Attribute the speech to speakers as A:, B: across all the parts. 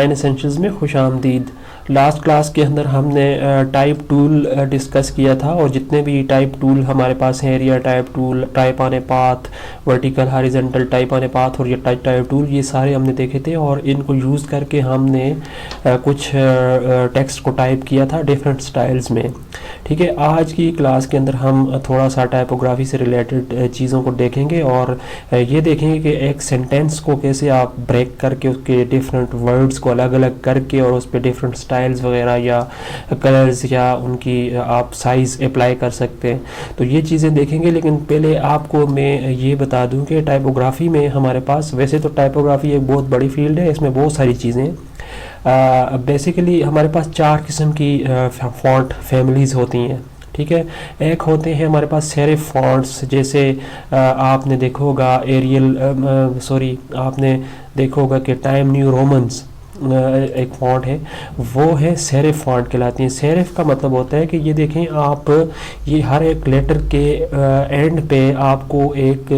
A: Online essentials में खुशामदीद। Last class के अंदर हमने टाइप टूल डिस्कस किया था, और जितने भी टाइप टूल हमारे पास हैं, area type tool, type on a path, vertical horizontal type on a path और ये टाइप टूल, ये सारे हमने देखे थे। और इनको यूज़ करके हमने कुछ टेक्स्ट को टाइप किया था डिफरेंट स्टाइल्स में। ठीक है, आज की क्लास के अंदर हम थोड़ा सा टाइपोग्राफी से रिलेटेड चीज़ों को देखेंगे, और ये देखेंगे कि एक सेंटेंस को कैसे आप ब्रेक करके उसके डिफरेंट वर्ड्स को अलग अलग करके और उस पर डिफरेंट स्टाइल्स वगैरह या कलर्स या उनकी आप साइज़ अप्लाई कर सकते हैं। तो ये चीज़ें देखेंगे, लेकिन पहले आपको मैं ये बता दूं कि टाइपोग्राफी में हमारे पास, वैसे तो टाइपोग्राफी एक बहुत बड़ी फील्ड है, इसमें बहुत सारी चीज़ें हैं। बेसिकली हमारे पास 4 किस्म की फॉन्ट फैमिलीज़ होती हैं। ठीक है, एक होते हैं हमारे पास सेरिफ फॉन्ट्स, जैसे आपने देखा होगा आपने देखा होगा कि टाइम न्यू रोमन्स एक फॉन्ट है, वो है सेरिफ फॉन्ट कहलाती है। सेरिफ का मतलब होता है कि ये देखें आप, ये हर एक लेटर के एंड पे आपको एक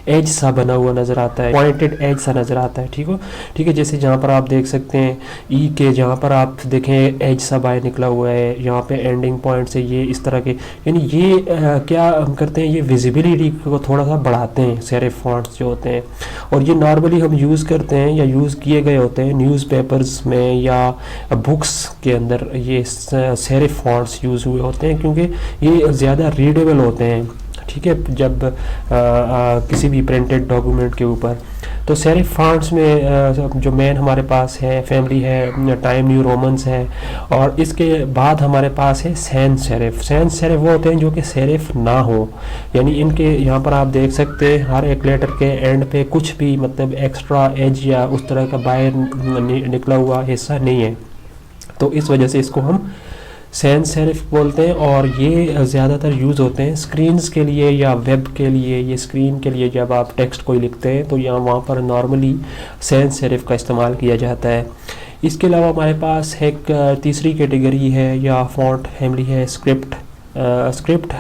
A: एज सा बना हुआ नज़र आता है, पॉइंटेड एज सा नज़र आता है। ठीक है, जैसे जहाँ पर आप देख सकते हैं ई के, जहाँ पर आप देखें एज सा बाय निकला हुआ है, यहाँ पे एंडिंग पॉइंट से ये इस तरह के, यानी ये क्या करते हैं, ये विजिबिलिटी को थोड़ा सा बढ़ाते हैं सेरिफ फॉन्ट्स जो होते हैं। और ये नॉर्मली हम यूज़ करते हैं या यूज़ किए गए होते हैं न्यूज़पेपर्स में या बुक्स के अंदर, ये सेरिफ फॉन्ट्स यूज़ हुए होते हैं क्योंकि ये ज़्यादा रीडेबल होते हैं। ठीक है, जब किसी भी प्रिंटेड डॉक्यूमेंट के ऊपर। तो सेरिफ फॉन्ट्स में जो मेन हमारे पास है फैमिली है, टाइम न्यू रोमन्स है, और इसके बाद हमारे पास है सैंस सेरिफ। सैंस सेरिफ वो होते हैं जो कि सेरिफ ना हो, यानी इनके यहाँ पर आप देख सकते हैं हर एक लेटर के एंड पे कुछ भी मतलब एक्स्ट्रा एज या उस तरह का बाहर निकला हुआ हिस्सा नहीं है, तो इस वजह से इसको हम सैंस सेरिफ बोलते हैं। और ये ज़्यादातर यूज़ होते हैं स्क्रीन्स के लिए या वेब के लिए। ये स्क्रीन के लिए जब आप टेक्स्ट कोई लिखते हैं तो यहाँ वहाँ पर नॉर्मली सैंस सेरिफ का इस्तेमाल किया जाता है। इसके अलावा हमारे पास एक तीसरी कैटेगरी है या फॉन्ट फैमिली है स्क्रिप्ट। स्क्रिप्ट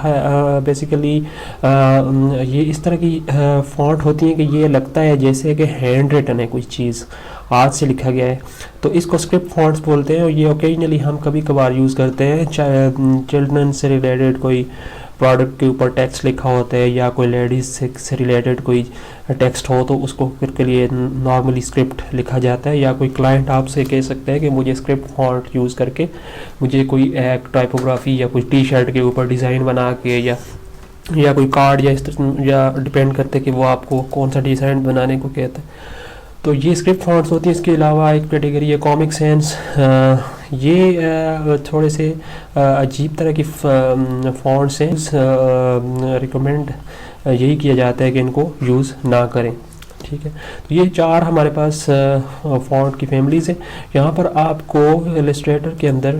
A: बेसिकली ये इस तरह की फॉन्ट होती है कि ये लगता है जैसे कि हैंड रिटन है, कोई चीज़ हाथ से लिखा गया है, तो इसको स्क्रिप्ट फॉन्ट्स बोलते हैं। और ये ओकेजनली हम कभी कभार यूज़ करते हैं, चिल्ड्रन से रिलेटेड कोई प्रोडक्ट के ऊपर टेक्स्ट लिखा होता है या कोई लेडीज़ से रिलेटेड कोई टेक्स्ट हो तो उसको फिर के लिए नॉर्मली स्क्रिप्ट लिखा जाता है। या कोई क्लाइंट आपसे कह सकता है कि मुझे स्क्रिप्ट फॉन्ट यूज़ करके मुझे कोई एक टाइपोग्राफी या कोई टी शर्ट के ऊपर डिज़ाइन बना के या कोई कार्ड या डिपेंड करते हैं कि वो आपको कौन सा डिज़ाइन बनाने को कहता है। तो ये स्क्रिप्ट फॉन्ट्स होती हैं। इसके अलावा एक कैटेगरी है कॉमिक सेंस। ये थोड़े से अजीब तरह की फॉन्ट्स हैं, रिकमेंड यही किया जाता है कि इनको यूज़ ना करें। ठीक है, तो ये 4 हमारे पास फॉन्ट की फैमिलीज़ हैं। यहाँ पर आपको इलस्ट्रेटर के अंदर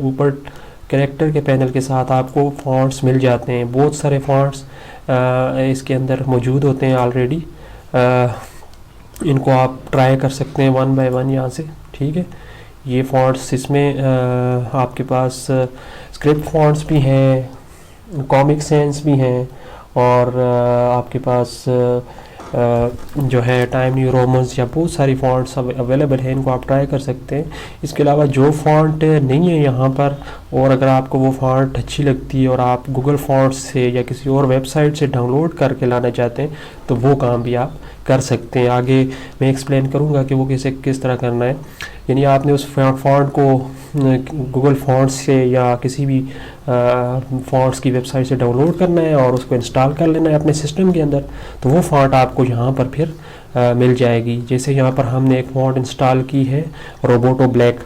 A: ऊपर कैरेक्टर के पैनल के साथ आपको फॉन्ट्स मिल जाते हैं। बहुत सारे फॉन्ट्स इसके अंदर मौजूद होते हैं ऑलरेडी। इनको आप ट्राई कर सकते हैं 1 बाय 1 यहाँ से। ठीक है, ये फॉन्ट्स इसमें आपके पास स्क्रिप्ट फॉन्ट्स भी हैं, कॉमिक सेंस भी हैं, और आपके पास जो है टाइम न्यू रोमन्स या बहुत सारी फॉन्ट्स अवेलेबल हैं, इनको आप ट्राई कर सकते हैं। इसके अलावा जो फॉन्ट नहीं है यहाँ पर, और अगर आपको वो फॉन्ट अच्छी लगती है और आप गूगल फॉन्ट्स से या किसी और वेबसाइट से डाउनलोड करके लाना चाहते हैं तो वो काम भी आप कर सकते हैं। आगे मैं एक्सप्लेन करूँगा कि वो किस तरह करना है। यानी आपने उस फॉन्ट को गूगल फॉन्ट्स से या किसी भी फॉन्ट्स की वेबसाइट से डाउनलोड करना है और उसको इंस्टॉल कर लेना है अपने सिस्टम के अंदर, तो वो फॉन्ट आपको यहाँ पर फिर मिल जाएगी। जैसे यहाँ पर हमने एक फॉन्ट इंस्टॉल की है रोबोटो ब्लैक।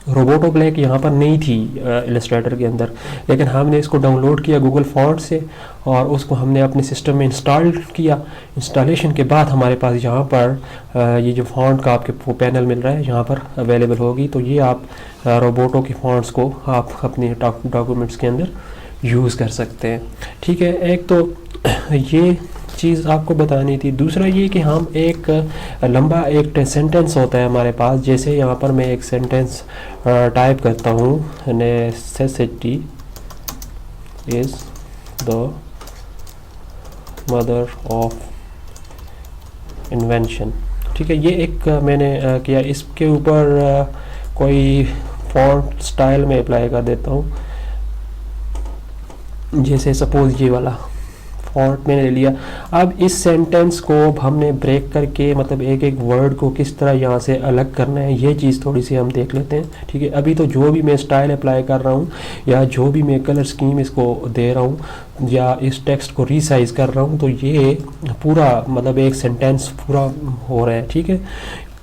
A: रोबोटो ब्लैक यहाँ पर नहीं थी इलस्ट्रेटर के अंदर, लेकिन हमने इसको डाउनलोड किया गूगल फॉन्ट से और उसको हमने अपने सिस्टम में इंस्टॉल किया। इंस्टॉलेशन के बाद हमारे पास यहाँ पर ये जो फॉन्ट का आपके पैनल मिल रहा है यहाँ पर अवेलेबल होगी। तो ये आप रोबोटो के फॉन्ट्स को आप अपने डॉक्यूमेंट्स के अंदर यूज़ कर सकते हैं। ठीक है, एक तो ये चीज़ आपको बतानी थी। दूसरा ये कि हम एक लंबा एक सेंटेंस होता है हमारे पास, जैसे यहाँ पर मैं एक सेंटेंस टाइप करता हूँ, necessity is the mother of invention, ठीक है, ये एक मैंने किया। इसके ऊपर कोई फॉन्ट स्टाइल में अप्लाई कर देता हूँ, जैसे सपोज ये वाला फॉन्ट मैंने ले लिया। अब इस सेंटेंस को हमने ब्रेक करके मतलब एक एक वर्ड को किस तरह यहाँ से अलग करना है, ये चीज़ थोड़ी सी हम देख लेते हैं। ठीक है, अभी तो जो भी मैं स्टाइल अप्लाई कर रहा हूँ या जो भी मैं कलर स्कीम इसको दे रहा हूँ या इस टेक्स्ट को रीसाइज कर रहा हूँ, तो ये पूरा मतलब एक सेंटेंस पूरा हो रहा है। ठीक है,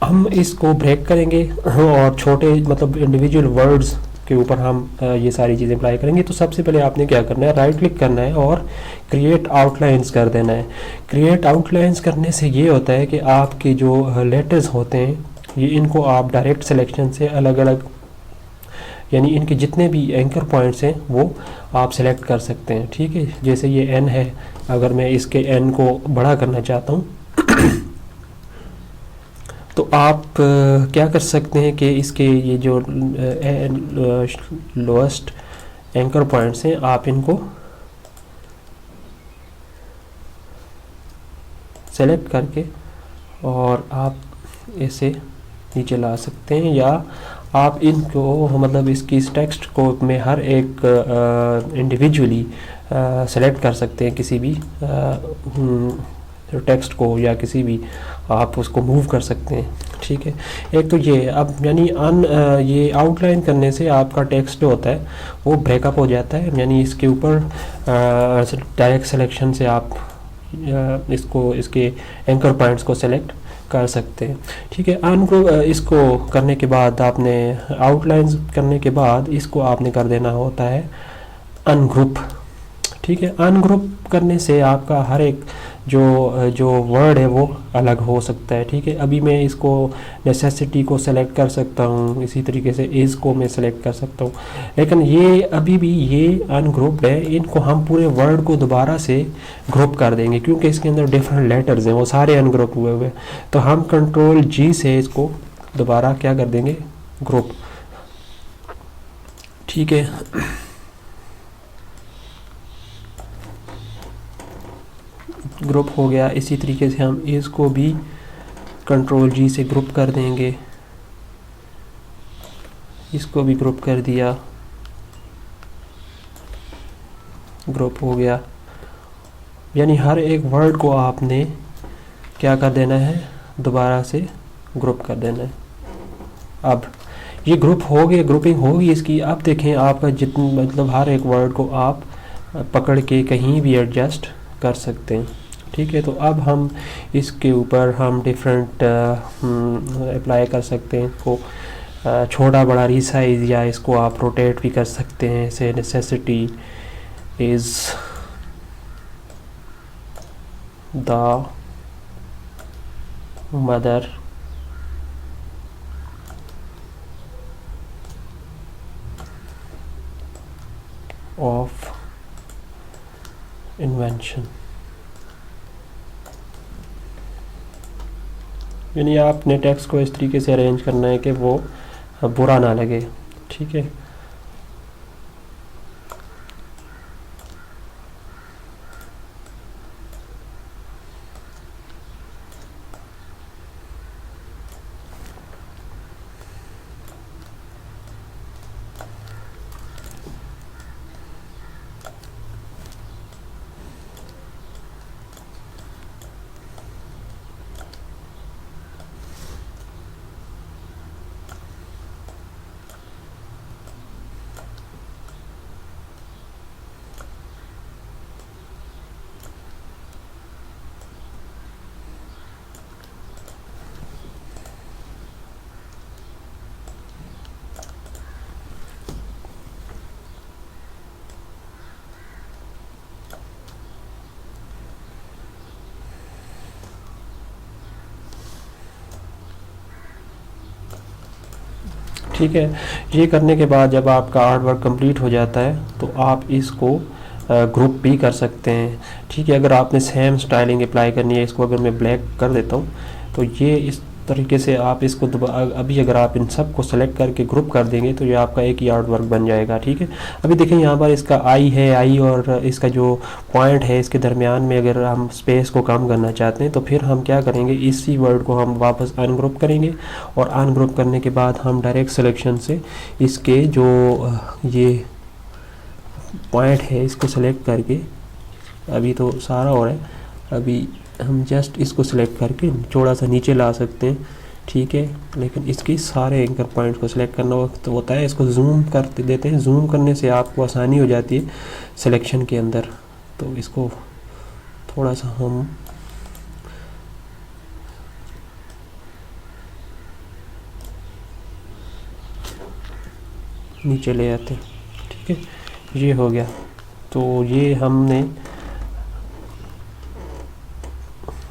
A: हम इसको ब्रेक करेंगे और छोटे मतलब इंडिविजुअल वर्ड्स के ऊपर हम ये सारी चीज़ें अप्लाई करेंगे। तो सबसे पहले आपने क्या करना है, राइट क्लिक करना है और क्रिएट आउटलाइंस कर देना है। क्रिएट आउटलाइंस करने से ये होता है कि आपके जो लेटर्स होते हैं ये इनको आप डायरेक्ट सिलेक्शन से अलग अलग, यानी इनके जितने भी एंकर पॉइंट्स हैं वो आप सेलेक्ट कर सकते हैं। ठीक है, जैसे ये एन है, अगर मैं इसके एन को बड़ा करना चाहता हूँ तो आप क्या कर सकते हैं कि इसके ये जो लोएस्ट एंकर पॉइंट्स हैं आप इनको सेलेक्ट करके और आप इसे नीचे ला सकते हैं, या आप इनको मतलब इसकी इस टेक्स्ट को में हर एक इंडिविजुअली सेलेक्ट कर सकते हैं, किसी भी टेक्स्ट को या किसी भी आप उसको मूव कर सकते हैं। ठीक है, एक तो ये अब यानी ये आउटलाइन करने से आपका टेक्स्ट जो होता है वो ब्रेकअप हो जाता है, यानी इसके ऊपर डायरेक्ट सिलेक्शन से आप इसको इसके एंकर पॉइंट्स को सेलेक्ट कर सकते हैं। ठीक है, अनग्रुप इसको करने के बाद आपने आउटलाइंस करने के बाद इसको आपने कर देना होता है अनग्रुप। ठीक है, अनग्रुप करने से आपका हर एक जो वर्ड है वो अलग हो सकता है। ठीक है, अभी मैं इसको नेसेसिटी को सेलेक्ट कर सकता हूँ, इसी तरीके से इज़ को मैं सेलेक्ट कर सकता हूँ, लेकिन ये अभी भी ये अनग्रुप्ड है। इनको हम पूरे वर्ड को दोबारा से ग्रुप कर देंगे क्योंकि इसके अंदर डिफरेंट लेटर्स हैं, वो सारे अनग्रुप हुए हुए। तो हम कंट्रोल जी से इसको दोबारा क्या कर देंगे, ग्रुप। ठीक है, ग्रुप हो गया। इसी तरीके से हम इसको भी कंट्रोल जी से ग्रुप कर देंगे, इसको भी ग्रुप कर दिया, ग्रुप हो गया। यानी हर एक वर्ड को आपने क्या कर देना है, दोबारा से ग्रुप कर देना है। अब ये ग्रुप हो गया, ग्रुपिंग होगी इसकी। अब देखें आपका जितना मतलब हर एक वर्ड को आप पकड़ के कहीं भी एडजस्ट कर सकते हैं। ठीक है, तो अब हम इसके ऊपर हम डिफरेंट अप्लाई कर सकते हैं, इसको छोटा बड़ा रीसाइज या इसको आप रोटेट भी कर सकते हैं। से necessity is the mother of invention. यानी आपने टेक्स्ट को इस तरीके से अरेंज करना है कि वो बुरा ना लगे। ठीक है, ठीक है। ये करने के बाद जब आपका आर्ट वर्क कंप्लीट हो जाता है तो आप इसको ग्रुप भी कर सकते हैं। ठीक है, अगर आपने सेम स्टाइलिंग अप्लाई करनी है, इसको अगर मैं ब्लैक कर देता हूँ तो ये इस तरीके से आप इसको अभी अगर आप इन सब को सेलेक्ट करके ग्रुप कर देंगे तो ये आपका एक ही आर्ट वर्क बन जाएगा। ठीक है, अभी देखें यहाँ पर इसका आई है, आई और इसका जो पॉइंट है इसके दरमियान में अगर हम स्पेस को कम करना चाहते हैं तो फिर हम क्या करेंगे, इसी वर्ड को हम वापस अनग्रुप करेंगे और अनग्रुप करने के बाद हम डायरेक्ट सिलेक्शन से इसके जो ये पॉइंट है इसको सेलेक्ट करके, अभी तो सारा हो रहा है, अभी हम जस्ट इसको सिलेक्ट करके थोड़ा सा नीचे ला सकते हैं। ठीक है, लेकिन इसकी सारे एंकर पॉइंट को सिलेक्ट करना तो होता है, इसको जूम कर देते हैं। जूम करने से आपको आसानी हो जाती है सिलेक्शन के अंदर। तो इसको थोड़ा सा हम नीचे ले आते हैं। ठीक है, ये हो गया। तो ये हमने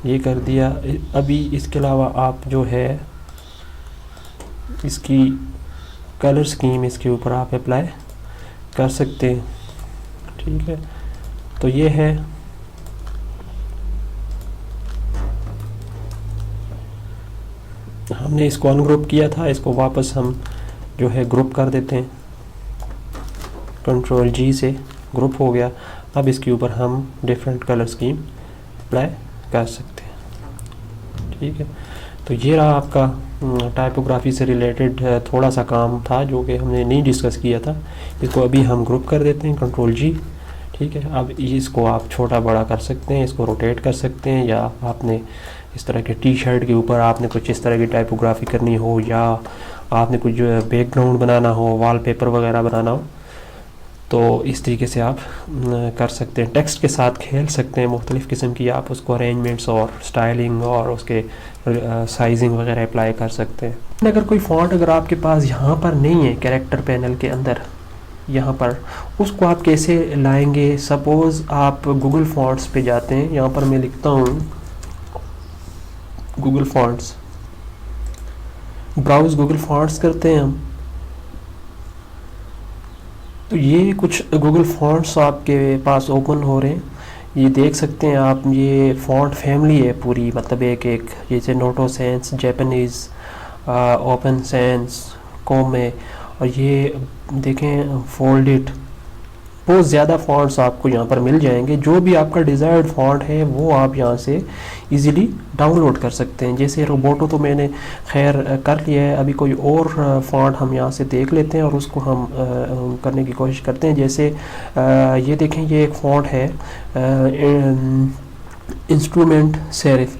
A: ये कर दिया। अभी इसके अलावा आप जो है इसकी कलर स्कीम इसके ऊपर आप अप्लाई कर सकते हैं। ठीक है, तो ये है हमने इसको अनग्रुप किया था, इसको वापस हम जो है ग्रुप कर देते हैं। कंट्रोल जी से ग्रुप हो गया। अब इसके ऊपर हम डिफरेंट कलर स्कीम अप्लाई कर सकते हैं। ठीक है, तो ये रहा आपका टाइपोग्राफी से रिलेटेड थोड़ा सा काम था जो कि हमने नहीं डिस्कस किया था। इसको अभी हम ग्रुप कर देते हैं, कंट्रोल जी। ठीक है, अब इसको आप छोटा बड़ा कर सकते हैं, इसको रोटेट कर सकते हैं, या आपने इस तरह के टी शर्ट के ऊपर आपने कुछ इस तरह की टाइपोग्राफी करनी हो, या आपने कुछ बैकग्राउंड बनाना हो, वॉलपेपर वगैरह बनाना हो, तो इस तरीके से आप कर सकते हैं। टेक्स्ट के साथ खेल सकते हैं, मुख्तलिफ़ किस्म की आप उसको अरेंजमेंट्स और स्टाइलिंग और उसके साइजिंग वगैरह अप्लाई कर सकते हैं। अगर कोई फ़ॉन्ट अगर आपके पास यहाँ पर नहीं है कैरेक्टर पैनल के अंदर, यहाँ पर उसको आप कैसे लाएंगे। सपोज़ आप गूगल फॉन्ट्स पे जाते हैं, यहाँ पर मैं लिखता हूँ Google fonts, browse Google fonts करते हैं हम, तो ये कुछ गूगल फॉन्ट्स आपके पास ओपन हो रहे हैं। ये देख सकते हैं आप, ये फॉन्ट फैमिली है पूरी, मतलब एक एक, जैसे Noto Sans, Japanese, Open Sans, कोमे, और ये देखें फोल्डेड, बहुत ज़्यादा फ़ॉन्ट्स आपको यहाँ पर मिल जाएंगे। जो भी आपका डिज़ायर्ड फ़ॉन्ट है वो आप यहाँ से इजीली डाउनलोड कर सकते हैं। जैसे रोबोटो तो मैंने खैर कर लिया है, अभी कोई और फ़ॉन्ट हम यहाँ से देख लेते हैं और उसको हम करने की कोशिश करते हैं। जैसे ये देखें, ये एक फ़ॉन्ट है इंस्ट्रूमेंट सेरिफ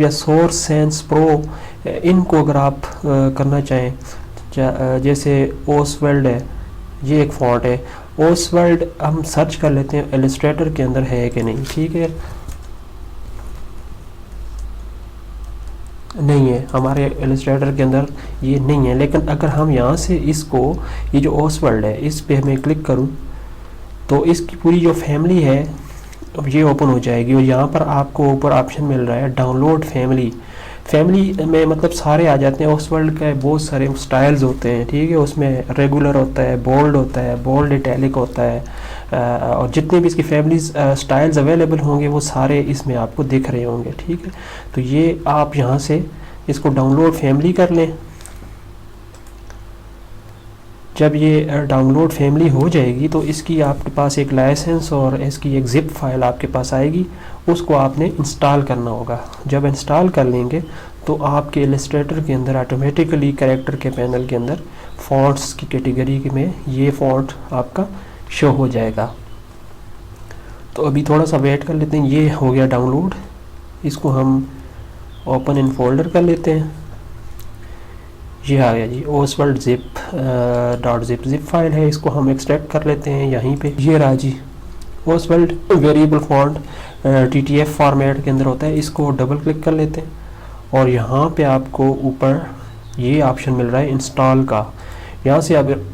A: या सोर्स सेंस प्रो, इनको अगर आप करना चाहें, जैसे ओसवर्ल्ड है, ये एक फ़ॉन्ट है ओसवर्ल्ड, हम सर्च कर लेते हैं इलस्ट्रेटर के अंदर है कि नहीं। ठीक है, नहीं है, हमारे इलस्ट्रेटर के अंदर ये नहीं है। लेकिन अगर हम यहाँ से इसको, ये जो ओसवर्ल्ड है, इस पे मैं क्लिक करूँ तो इसकी पूरी जो फैमिली है ये ओपन हो जाएगी। और यहाँ पर आपको ऊपर ऑप्शन मिल रहा है डाउनलोड फैमिली में मतलब सारे आ जाते हैं। ओसवर्ल्ड के बहुत सारे स्टाइल्स होते हैं। ठीक है, उसमें रेगुलर होता है, बोल्ड इटैलिक होता है, और जितने भी इसकी फैमिलीज स्टाइल्स अवेलेबल होंगे वो सारे इसमें आपको दिख रहे होंगे। ठीक है, तो ये आप यहाँ से इसको डाउनलोड फैमिली कर लें। जब ये डाउनलोड फैमिली हो जाएगी तो इसकी आपके पास एक लाइसेंस और इसकी एक जिप फाइल आपके पास आएगी, उसको आपने इंस्टॉल करना होगा। जब इंस्टॉल कर लेंगे तो आपके इलस्ट्रेटर के अंदर ऑटोमेटिकली कैरेक्टर के पैनल के अंदर फ़ॉन्ट्स की कैटेगरी में ये फ़ॉन्ट आपका शो हो जाएगा। तो अभी थोड़ा सा वेट कर लेते हैं। ये हो गया डाउनलोड, इसको हम ओपन इन फोल्डर कर लेते हैं। ये आ गया जी, ओसवर्ल्ड जिप फाइल है, इसको हम एक्सट्रैक्ट कर लेते हैं यहीं पे। ये रहा जी ओसवर्ल्ड वेरिएबल फॉन्ट, TTF फॉर्मेट के अंदर होता है। इसको डबल क्लिक कर लेते हैं और यहाँ पे आपको ऊपर ये ऑप्शन मिल रहा है इंस्टॉल का। यहाँ से अब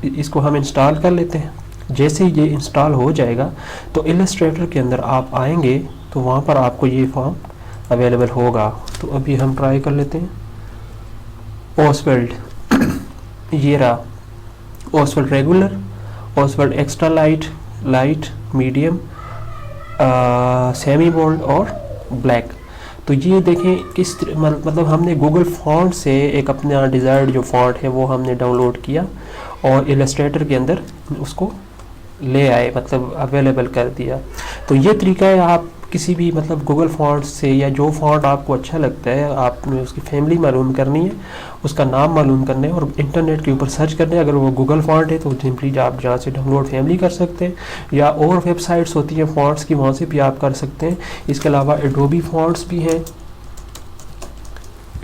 A: इसको हम इंस्टॉल कर लेते हैं। जैसे ही ये इंस्टॉल हो जाएगा तो इलस्ट्रेटर के अंदर आप आएंगे तो वहाँ पर आपको ये फॉर्म अवेलेबल होगा। तो अभी हम ट्राई कर लेते हैं ओसवर्ल्ड। ये रहा Oswald regular, Oswald extra light, medium, semi bold और ब्लैक। तो ये देखें मतलब हमने गूगल फॉन्ट से एक अपना डिज़ायर्ड जो फॉन्ट है वो हमने डाउनलोड किया और इलस्ट्रेटर के अंदर उसको ले आए, मतलब अवेलेबल कर दिया। तो ये तरीका है, आप किसी भी मतलब गूगल फॉन्ट से या जो फॉन्ट आपको अच्छा लगता है आपने उसकी फैमिली मालूम करनी है, उसका नाम मालूम करना है और इंटरनेट के ऊपर सर्च करना है। अगर वो गूगल फॉन्ट है तो सिंपली आप जहाँ से डाउनलोड फैमिली कर सकते हैं, या और वेबसाइट्स होती हैं फॉन्ट्स की, वहाँ से भी आप कर सकते हैं। इसके अलावा एडोबी फॉन्ट्स भी हैं,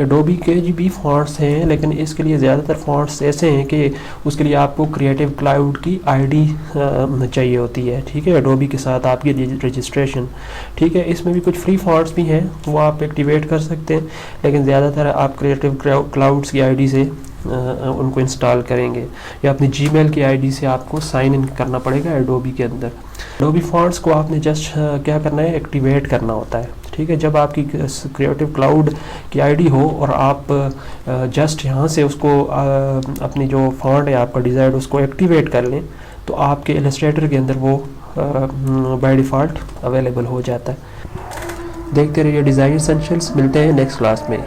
A: एडोबी के भी फॉन्ट्स हैं, लेकिन इसके लिए ज़्यादातर फॉन्ट्स ऐसे हैं कि उसके लिए आपको क्रिएटिव क्लाउड की आईडी चाहिए होती है, ठीक है, एडोबी के साथ आपकी रजिस्ट्रेशन, ठीक है। इसमें भी कुछ फ्री फॉन्ट्स भी हैं, वो आप एक्टिवेट कर सकते हैं, लेकिन ज़्यादातर आप क्रिएटिव क्लाउड्स की आईडी से उनको इंस्टॉल करेंगे, या अपनी जीमेल की आईडी से आपको साइन इन करना पड़ेगा एडोबी के अंदर। एडोबी फॉन्ट्स को आपने जस्ट क्या करना है, एक्टिवेट करना होता है, ठीक है। जब आपकी क्रिएटिव क्लाउड की आईडी हो और आप जस्ट यहाँ से उसको अपनी जो फॉन्ट है आपका डिज़ायर्ड उसको एक्टिवेट कर लें, तो आपके इलस्ट्रेटर के अंदर वो बाय डिफ़ॉल्ट अवेलेबल हो जाता है। देखते रहिए डिज़ाइन एसेंशियल्स, मिलते हैं नेक्स्ट क्लास में।